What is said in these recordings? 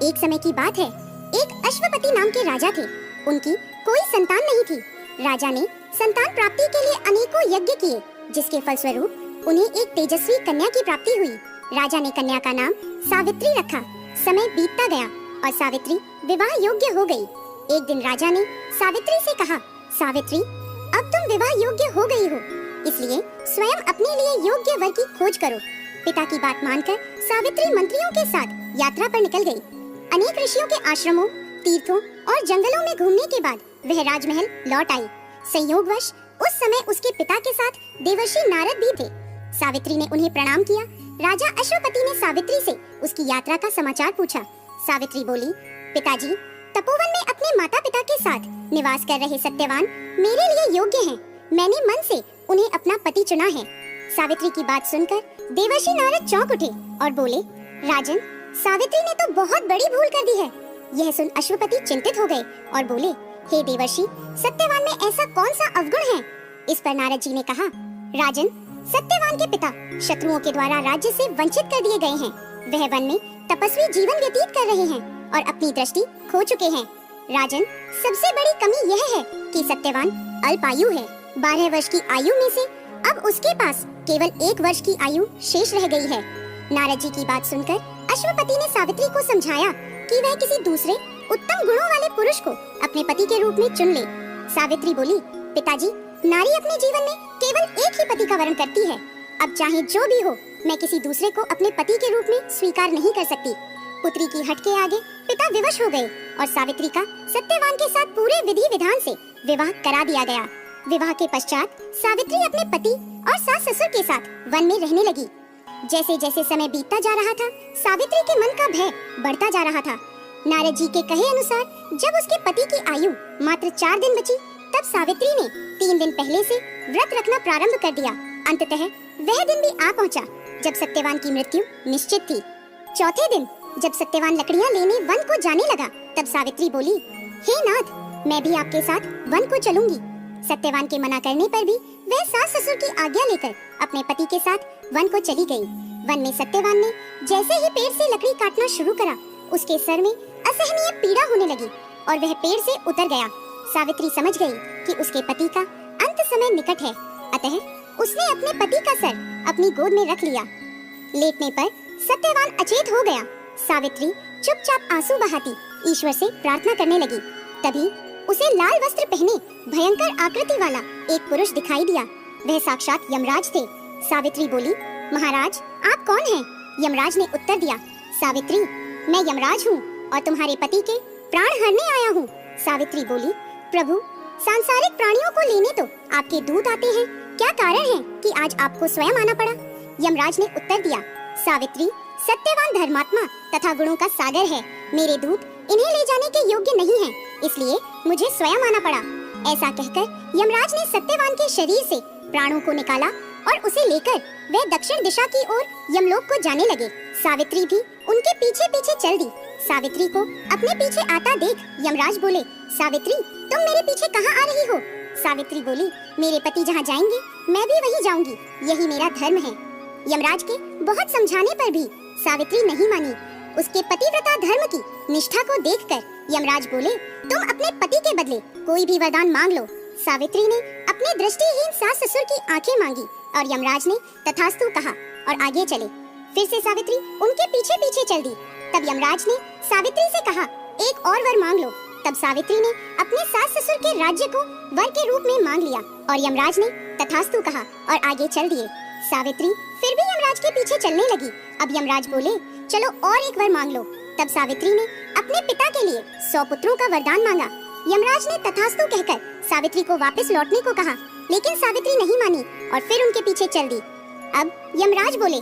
एक समय की बात है, एक अश्वपति नाम के राजा थे। उनकी कोई संतान नहीं थी। राजा ने संतान प्राप्ति के लिए अनेकों यज्ञ किए, जिसके फलस्वरूप उन्हें एक तेजस्वी कन्या की प्राप्ति हुई। राजा ने कन्या का नाम सावित्री रखा। समय बीतता गया और सावित्री विवाह योग्य हो गई। एक दिन राजा ने सावित्री से कहा, सावित्री, अब तुम विवाह योग्य हो गई हो, इसलिए स्वयं अपने लिए योग्य वर की खोज करो। पिता की बात मानकर सावित्री मंत्रियों के साथ यात्रा पर निकल गई। अनेक ऋषियों के आश्रमों, तीर्थों और जंगलों में घूमने के बाद वह राजमहल लौट आई। संयोगवश उस समय उसके पिता के साथ देवर्षि नारद भी थे। सावित्री ने उन्हें प्रणाम किया। राजा अश्वपति ने सावित्री से उसकी यात्रा का समाचार पूछा। सावित्री बोली, पिताजी, तपोवन में अपने माता पिता के साथ निवास कर रहे सत्यवान मेरे लिए योग्य हैं। मैंने मन से उन्हें अपना पति चुना है। सावित्री की बात सुनकर देवर्षि नारद चौंक उठे और बोले, राजन, सावित्री ने तो बहुत बड़ी भूल कर दी है। यह सुन अश्वपति चिंतित हो गए और बोले, हे देवर्षि, सत्यवान में ऐसा कौन सा अवगुण है? इस पर नारद जी ने कहा, राजन, सत्यवान के पिता शत्रुओं के द्वारा राज्य से वंचित कर दिए गए हैं। वह वन में तपस्वी जीवन व्यतीत कर रहे हैं और अपनी दृष्टि खो चुके हैं। राजन, सबसे बड़ी कमी यह है कि सत्यवान अल्पायु है। 12 वर्ष की आयु में से अब उसके पास केवल 1 वर्ष की आयु शेष रह गई है। नारद जी की बात सुनकर अश्वपति ने सावित्री को समझाया कि वह किसी दूसरे उत्तम गुणों वाले पुरुष को अपने पति के रूप में चुन ले। सावित्री बोली, पिताजी, नारी अपने जीवन में केवल एक ही पति का वरण करती है। अब चाहे जो भी हो, मैं किसी दूसरे को अपने पति के रूप में स्वीकार नहीं कर सकती। पुत्री की हट के आगे पिता विवश हो गए और सावित्री का सत्यवान के साथ पूरे विधि विधान से विवाह करा दिया गया। विवाह के पश्चात सावित्री अपने पति और सास ससुर के साथ वन में रहने लगी। जैसे जैसे समय बीतता जा रहा था, सावित्री के मन का भय बढ़ता जा रहा था। नारद जी के कहे अनुसार जब उसके पति की आयु मात्र 4 दिन बची, तब सावित्री ने 3 दिन पहले से व्रत रखना प्रारंभ कर दिया। अंततः वह दिन भी आ पहुंचा जब सत्यवान की मृत्यु निश्चित थी। चौथे दिन जब सत्यवान लकड़ियां लेने वन को जाने लगा, तब सावित्री बोली, हे नाथ, मैं भी आपके साथ वन को चलूंगी। सत्यवान के मना करने पर भी वह सास ससुर की आज्ञा लेकर अपने पति के साथ वन को चली गई। वन में सत्यवान ने जैसे ही पेड़ से लकड़ी काटना शुरू करा, उसके सर में असहनीय पीड़ा होने लगी और वह पेड़ से उतर गया। सावित्री समझ गई कि उसके पति का अंत समय निकट है, अतः उसने अपने पति का सर अपनी गोद में रख लिया। लेटने पर सत्यवान अचेत हो गया। सावित्री चुपचाप आंसू बहाती ईश्वर से प्रार्थना करने लगी। तभी उसे लाल वस्त्र पहने भयंकर आकृति वाला एक पुरुष दिखाई दिया। वह साक्षात यमराज थे। सावित्री बोली, महाराज, आप कौन हैं? यमराज ने उत्तर दिया, सावित्री, मैं यमराज हूँ और तुम्हारे पति के प्राण हरने आया हूँ। सावित्री बोली, प्रभु, सांसारिक प्राणियों को लेने तो आपके दूत आते हैं, क्या कारण है कि आज आपको स्वयं आना पड़ा? यमराज ने उत्तर दिया, सावित्री, सत्यवान धर्मात्मा तथा गुणों का सागर है। मेरे दूत इन्हें ले जाने के योग्य नहीं हैं, इसलिए मुझे स्वयं आना पड़ा। ऐसा कहकर यमराज ने सत्यवान के शरीर से प्राणों को निकाला और उसे लेकर वह दक्षिण दिशा की ओर यमलोक को जाने लगे। सावित्री भी उनके पीछे पीछे चल दी। सावित्री को अपने पीछे आता देख यमराज बोले, सावित्री, तुम मेरे पीछे कहाँ आ रही हो? सावित्री बोली, मेरे पति जहाँ जाएंगे मैं भी वहीं जाऊंगी, यही मेरा धर्म है। यमराज के बहुत समझाने पर भी सावित्री नहीं मानी। उसके पतिव्रता धर्म की निष्ठा को देखकर यमराज बोले, तुम अपने पति के बदले कोई भी वरदान मांग लो। सावित्री ने अपने दृष्टिहीन सास ससुर की आंखें मांगी और यमराज ने तथास्तु कहा और आगे चले। फिर से सावित्री उनके पीछे पीछे चल दी। तब यमराज ने सावित्री से कहा, एक और वर मांग लो। तब सावित्री ने अपने सास ससुर के राज्य को वर के रूप में मांग लिया और यमराज ने तथास्तु कहा और आगे चल दिए। सावित्री फिर भी यमराज के पीछे चलने लगी। अब यमराज बोले, चलो और एक वर मांग लो। तब सावित्री ने अपने पिता के लिए 100 पुत्रों का वरदान मांगा। यमराज ने तथास्तु कहकर सावित्री को वापस लौटने को कहा, लेकिन सावित्री नहीं मानी और फिर उनके पीछे चल दी। अब यमराज बोले,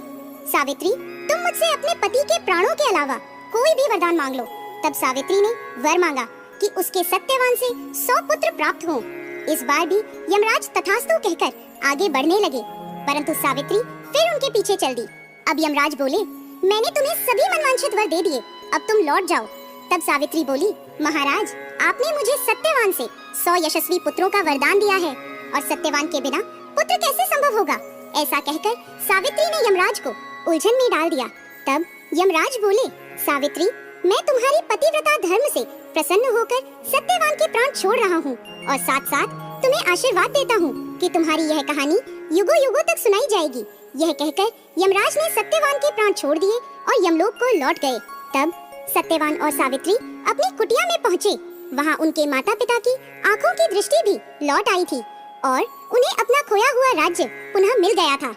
सावित्री, तुम मुझसे अपने पति के प्राणों के अलावा कोई भी वरदान मांग लो। तब सावित्री ने वर मांगा कि उसके सत्यवान से 100 पुत्र प्राप्त हों। इस बार भी यमराज तथास्तु कहकर आगे बढ़ने लगे, परंतु सावित्री फिर उनके पीछे चल दी। अब यमराज बोले, मैंने तुम्हें सभी मनवांछित वर दे दिए, अब तुम लौट जाओ। तब सावित्री बोली, महाराज, आपने मुझे सत्यवान से 100 यशस्वी पुत्रों का वरदान दिया है और सत्यवान के बिना पुत्र कैसे संभव होगा? ऐसा कहकर सावित्री ने यमराज को उलझन में डाल दिया। तब यमराज बोले, सावित्री, मैं तुम्हारी पतिव्रता धर्म से प्रसन्न होकर सत्यवान के प्राण छोड़ रहा हूँ और साथ साथ तुम्हें आशीर्वाद देता हूँ कि तुम्हारी यह कहानी युगों युगों तक सुनाई जाएगी। यह कहकर यमराज ने सत्यवान के प्राण छोड़ दिए और यमलोक को लौट गए। तब सत्यवान और सावित्री अपनी कुटिया में पहुँचे। वहाँ उनके माता पिता की आंखों की दृष्टि भी लौट आई थी और उन्हें अपना खोया हुआ राज्य पुनः मिल गया था।